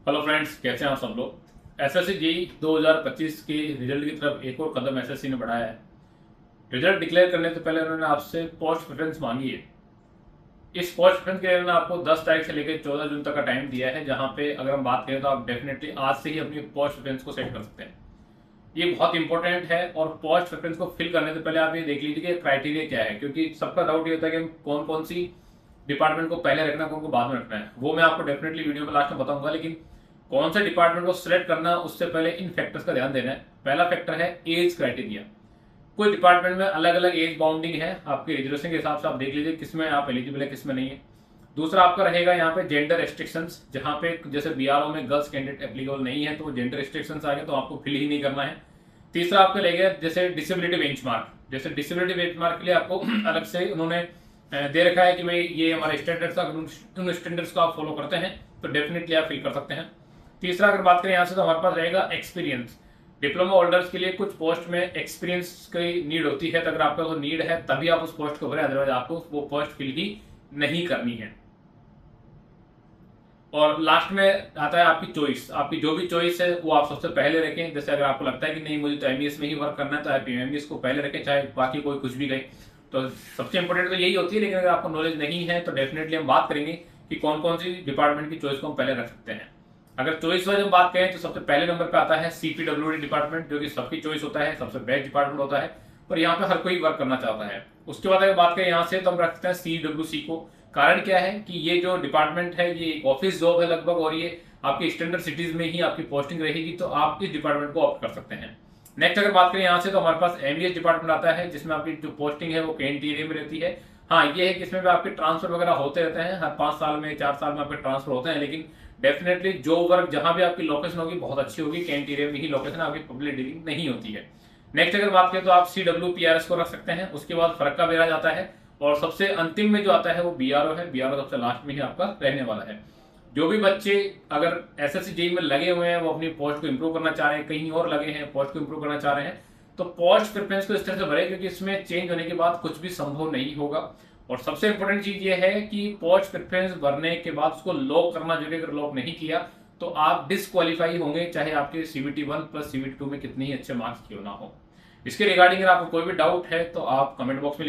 Hello friends, कैसे हैं आप सब लोग। एसएससी जेई 2025 के रिजल्ट की तरफ एक और कदम एसएससी ने बढ़ाया है। रिजल्ट डिक्लेयर करने से पहले उन्होंने आपसे पोस्ट प्रेफरेंस मांगी है। इस पोस्ट प्रेफरेंस के लिए उन्होंने आपको 10 तारीख से लेकर 14 जून तक का टाइम दिया है, जहां पे अगर हम बात करें तो आप डेफिनेटली आज से ही अपनी पोस्ट प्रेफरेंस को सेट कर सकते हैं। ये बहुत इंपॉर्टेंट है और पोस्ट प्रेफरेंस को फिल करने से पहले आप ये देख लीजिए कि क्राइटेरिया क्या है, क्योंकि सबका डाउट ये होता है कि कौन कौन सी डिपार्टमेंट को पहले रखना है, कौन को बाद में रखना है। वो मैं आपको डेफिनेटली वीडियो में लास्ट में बताऊंगा, लेकिन कौन से डिपार्टमेंट को सिलेक्ट करना उससे पहले इन फैक्टर्स का ध्यान देना है। पहला फैक्टर है एज क्राइटेरिया। कोई डिपार्टमेंट में अलग अलग एज बाउंडिंग है, आपके रिजर्वेशन के हिसाब से आप देख लीजिए किसमें आप एलिजिबल है किसमें नहीं है। दूसरा आपका रहेगा यहाँ पे जेंडर रेस्ट्रिक्शंस, जहां पे जैसे बीआरओ में गर्ल्स कैंडिडेट एप्लीकेबल नहीं है तो जेंडर रेस्ट्रिक्शंस आ गए तो आपको फिल ही नहीं करना है। तीसरा आपका रहेगा जैसे डिसेबिलिटी बेंचमार्क। जैसे डिसेबिलिटी बेंचमार्क के लिए आपको अलग से उन्होंने दे रखा है कि भाई ये हमारे स्टैंडर्ड्स, अगर उन स्टैंडर्ड्स को आप फॉलो करते हैं तो डेफिनेटली आप फिल कर सकते हैं। तीसरा अगर बात करें यहाँ से तो हमारे पास रहेगा एक्सपीरियंस। डिप्लोमा होल्डर्स के लिए कुछ पोस्ट में एक्सपीरियंस की नीड होती है, तो अगर आपका वो नीड है तभी आप उस पोस्ट को भरें, अदरवाइज आपको वो पोस्ट फिल ही नहीं करनी है। और लास्ट में आता है आपकी चॉइस। आपकी जो भी चॉइस है वो आप सबसे पहले रखें। जैसे अगर आपको लगता है कि नहीं मुझे तो एमईएस में ही वर्क करना है तो आप एमईएस को पहले रखें, चाहे बाकी कोई कुछ भी कहे। तो सबसे इंपॉर्टेंट तो यही होती है, लेकिन अगर आपको नॉलेज नहीं है तो डेफिनेटली हम बात करेंगे कि कौन कौन सी डिपार्टमेंट की चॉइस को हम पहले रख सकते हैं। अगर चॉइस वाइज हम बात करें तो सबसे पहले नंबर पे आता है सीपीडब्ल्यूडी डिपार्टमेंट, जो कि सबकी चॉइस होता है, सबसे बेस्ट डिपार्टमेंट होता है और यहाँ पे हर कोई वर्क करना चाहता है। उसके बाद अगर बात करें यहाँ से तो हम रखते हैं सीडब्ल्यूसी को। कारण क्या है कि ये जो डिपार्टमेंट है ये एक ऑफिस जॉब है लगभग, और ये आपकी स्टैंडर्ड सिटीज में ही आपकी पोस्टिंग रहेगी, तो आप इस डिपार्टमेंट को ऑप्ट कर सकते हैं। नेक्स्ट अगर बात करें यहाँ से तो हमारे पास एमईएस डिपार्टमेंट आता है, जिसमें आपकी जो पोस्टिंग है वो केएनटी एरिया में रहती है। हाँ, ये है कि इसमें भी आपके ट्रांसफर वगैरह होते रहते हैं, हर 5 साल में 4 साल में आपके ट्रांसफर होते हैं, लेकिन डेफिनेटली जो वर्क जहां भी आपकी लोकेशन होगी बहुत अच्छी होगी, केएनटी एरिया में ही लोकेशन, आपकी पब्लिक डीलिंग नहीं होती है। नेक्स्ट अगर बात करें तो आप सीडब्ल्यूपीआरएस को रख सकते हैं। उसके बाद फरक्का बेराज आता है और सबसे अंतिम में जो आता है वो बीआरओ है। बीआरओ सबसे लास्ट में ही आपका रहने वाला है। जो भी बच्चे अगर एसएससी जेई में लगे हुए हैं, वो अपनी पोस्ट को इंप्रूव करना चाह रहे हैं, कहीं और लगे हैं पोस्ट को इंप्रूव करना चाह रहे हैं, तो पोस्ट प्रेफरेंस को इस तरह से भरे, क्योंकि इसमें चेंज होने के बाद कुछ भी संभव नहीं होगा। और सबसे इंपॉर्टेंट चीज ये है कि पोस्ट प्रेफरेंस भरने के बाद उसको लॉक करना जरूरी। अगर लॉक नहीं किया तो आप डिसक्वालीफाई होंगे, चाहे आपके सीबीटी 1 प्लस सीबीटी 2 में कितने ही अच्छे मार्क्स क्यों ना हो। इसके रिगार्डिंग अगर आपको कोई भी डाउट है तो आप कमेंट बॉक्स में